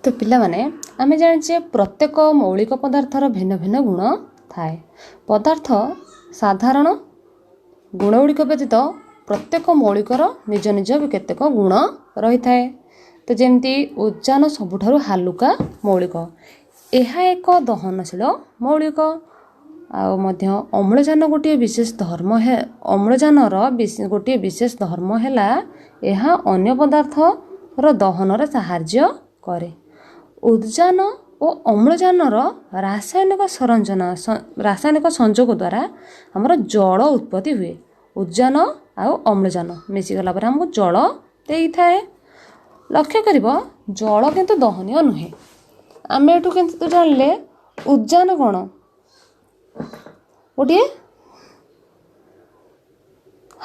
तो पिला माने आमे जाने प्रत्येक मौलिक पदार्थर भिन्न भिन्न गुण थाए। पदार्थ साधारण गुणगुड़िक व्यतीत प्रत्येक मौलिकर निज निज केतेक गुण रही थाए। तो जमती उद्यान सबुठारु हालुका मौलिक, यह एक दहनशील मौलिक। अम्लजान गोटे विशेष धर्म है, अम्लजानर गोटे विशेष धर्म है यह अन्य पदार्थर दहन साहाय्य करे। उद्यान और अम्लजानर रासायनिक संयोग द्वारा आमर जल उत्पत्ति हुए। उद्यान आउ अम्लजान मिशीगला पर आमको जल दे थाए। लक्ष्य कर जल किंतु दहनीय नुहे। आम एठू किंतु जानले उद्यान कौन गोटे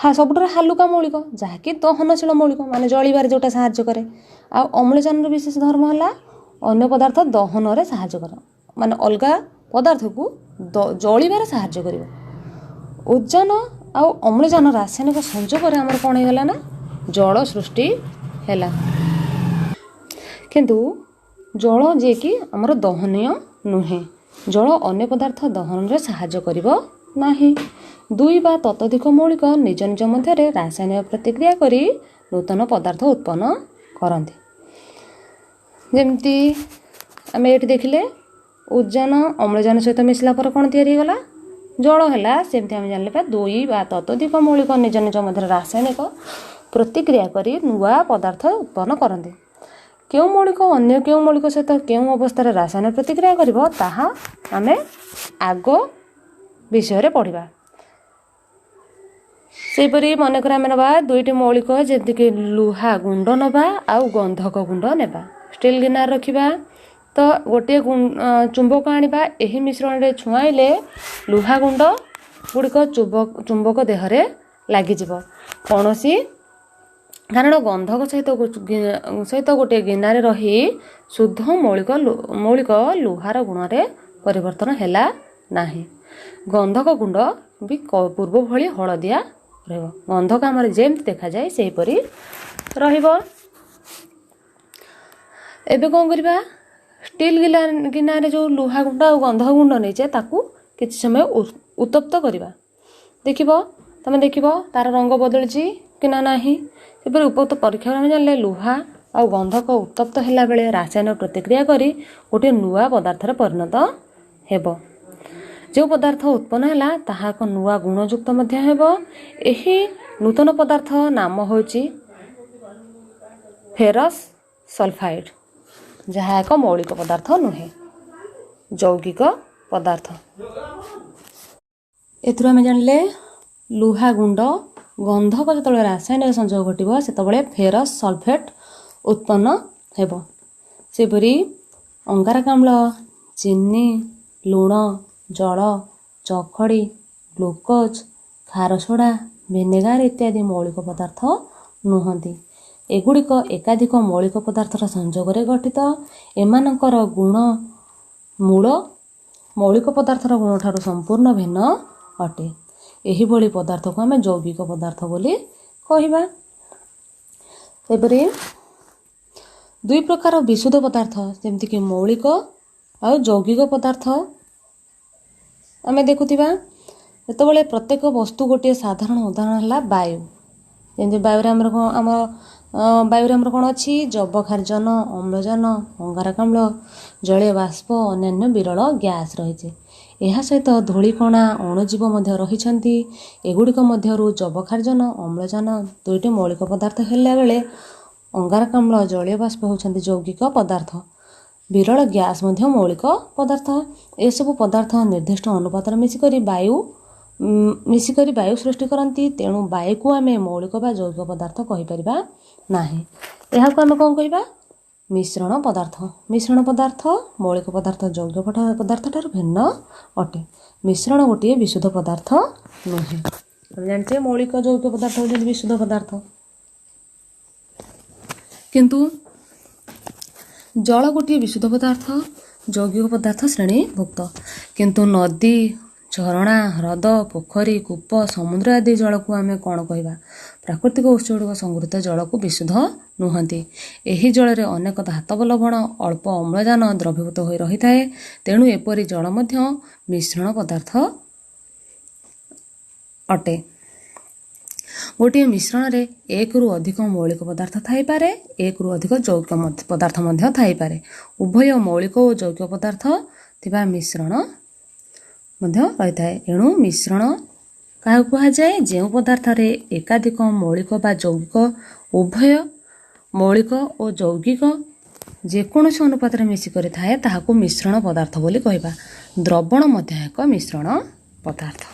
सबुठ हालुका मौलिक जहाँकि दहनशील मौलिक माने जलिबार जोटा साहाय्य करे। आ अम्लजान विशेष धर्म है अन्य पदार्थ दहन रे साहाय्य कर, माने अलगा पदार्थ को जलिबार साहाय्य कर। उद्यान आउ अम्लजान रासायनिक संयोग आमर कौन होगा ना जल सृष्टि है। किंतु जल जे कि आमर दहनीय नुहे। जल अन्य पदार्थ दहन रे साहाय्य करिबो नाही। दुई बा ततोधिक मौलिक निज निज मध्य रासायनिक प्रतिक्रिया करी नूतन पदार्थ उत्पन्न करते। जमती आम ये देखिले उद्यान अम्लजान सहित मिसला पर कौन तैयारी गला जल है। सेमती आम जान दुई बा ततोधिक मौलिक निज निज मध्य रासायनिक प्रतिक्रिया करी नुआ पदार्थ उत्पन्न करते। क्यों मौलिक अन्य क्यों मौलिक सहित क्यों अवस्था रासायनिक प्रतिक्रिया करिबो ताहा आमे आग विषय पढ़ा। सेपरी मनकर आम नवा दुईटी मौलिक जमीक लुहा गुंड नवा आउ गंधक गुंड नेबा। स्टील गिनार रखिबा तो गोटे चुंबक आनिबा एही मिश्रण रे छुआइले लुहा गुंड गुड़िक चुंबक देहरे लागिजिबो कौनसी कारण गंधक सहित गोटे गिनारे रही शुद्ध मौलिक लुहार गुण रे परिवर्तन हैला नाही। गंधक गुंड भी पूर्व भली हलदिया रहिबो। गंधक आमर जेमती देखा जाए सेहीपरि रहिबो। एबे कौन करिबा स्टील गिनारे जो लुहा गुंड और गंधक गुंड नहींचे ताकू किछि समय उत्तप्त करिबा। देखिबो तमे देखिबो तार रंग बदलची कि ना नाही। सेपरि उपयुक्त परीक्षा में जानले लुहा और गंधक उत्तप्त हैला बेले रासायनिक प्रतिक्रिया करी गोटे नुआ पदार्थ परिणत हेबो। जो पदार्थ उत्पन्न हैला ताहा एक नुआ गुणयुक्त मध्य हेबो। एही नूतन पदार्थ नाम होची फेरस सल्फाइड, जहाँ एक मौलिक पदार्थ नुहे यौगिक पदार्थ। एथुर आम जानले लुहा गुंड गंधक जो रासायनिक संयोग घटो से फेरस सल्फेट उत्पन्न हेबो। सेपरी अंगारकाम्ल, चीनी, लुण, जल, चखड़ी, ग्लुकोज, खार सोडा, विनेगार इत्यादि मौलिक पदार्थ नुहंती। एगुड़िक एकाधिक मौलिक पदार्थर संयोग गठित। एमानकर गुण मूल मौलिक पदार्थर गुण ठारू संपूर्ण भिन्न अटे। एही भली पदार्थ को आम यौगिक पदार्थ बोली कहिबा। एपरि दुई प्रकार विशुद्ध पदार्थ जेमति कि मौलिक और यौगिक पदार्थ आम देखुथिबा। जेतबेले प्रत्येक वस्तु गोटे साधारण उदाहरण है वायु। जमी वायु आम वायु कौन अच्छी जबखार्जन, अम्लजान, अंगारकाम्ल, जलीय बाष्प अन्य विरल गैस रही। यह सहित धूलिकणा अणुजीव रही। एगुड़िक मध्यरु जबखार्जन, अम्लजान दुईटी मौलिक पदार्थ हेला बेले अंगारकाम्ल, जलीय बाष्प होउछन्ति यौगिक पदार्थ। विरल गैस मध्य मौलिक पदार्थ। एसबु पदार्थ निर्दिष्ट अनुपात मिसिकरी वायु सृष्टि करती। तेणु वायु को आम मौलिक बा यौगिक पदार्थ कहीपरिबा नाही। एहाको आम कौन कहिबा मिश्रण पदार्थ। मिश्रण पदार्थ मौलिक पदार्थ यौगिक पदार्थ ठारू भिन्न अटे। मिश्रण गोटे विशुद्ध पदार्थ नुहे। जानते मौलिक यौगिक पदार्थ होते विशुद्ध पदार्थ, किंतु जल गोटे विशुद्ध पदार्थ यौगिक पदार्थ श्रेणीभुक्त। किंतु नदी, ଝରଣା, ହ୍ରଦ, ପୋଖରୀ, କୂପ, ସମୁଦ୍ର ଆଦି ଜଳକୁ ଆମେ କ'ଣ କହିବା? ପ୍ରାକୃତିକ ଉତ୍ସଗୁଡ଼ିକ ସଂଗୃହୀତ ଜଳକୁ ବିଶୁଦ୍ଧ ନୁହନ୍ତି। ଏହି ଜଳରେ ଅନେକ ଧାତବ ଲବଣ, ଅଳ୍ପ ଅମ୍ଳଜାନ ଦ୍ରବୀଭୂତ ହୋଇ ରହିଥାଏ। ତେଣୁ ଏପରି ଜଳ ମଧ୍ୟ ମିଶ୍ରଣ ପଦାର୍ଥ ଅଟେ। ଗୋଟିଏ ମିଶ୍ରଣରେ ଏକରୁ ଅଧିକ ମୌଳିକ ପଦାର୍ଥ ଥାଇପାରେ, ଏକରୁ ଅଧିକ ଯୌଗିକ ପଦାର୍ଥ ମଧ୍ୟ ଥାଇପାରେ। ଉଭୟ ମୌଳିକ ଓ ଯୌଗିକ ପଦାର୍ଥ ଥିବା ମିଶ୍ରଣ ମଧ୍ୟ ରହିଥାଏ। ଏଣୁ ମିଶ୍ରଣ କାହାକୁ କୁହାଯାଏ? ଯେଉଁ ପଦାର୍ଥରେ ଏକାଧିକ ମୌଳିକ ବା ଯୌଗିକ, ଉଭୟ ମୌଳିକ ଓ ଯୌଗିକ ଯେକୌଣସି ଅନୁପାତରେ ମିଶିକରି ଥାଏ ତାହାକୁ ମିଶ୍ରଣ ପଦାର୍ଥ ବୋଲି କହିବା। ଦ୍ରବଣ ମଧ୍ୟ ଏକ ମିଶ୍ରଣ ପଦାର୍ଥ।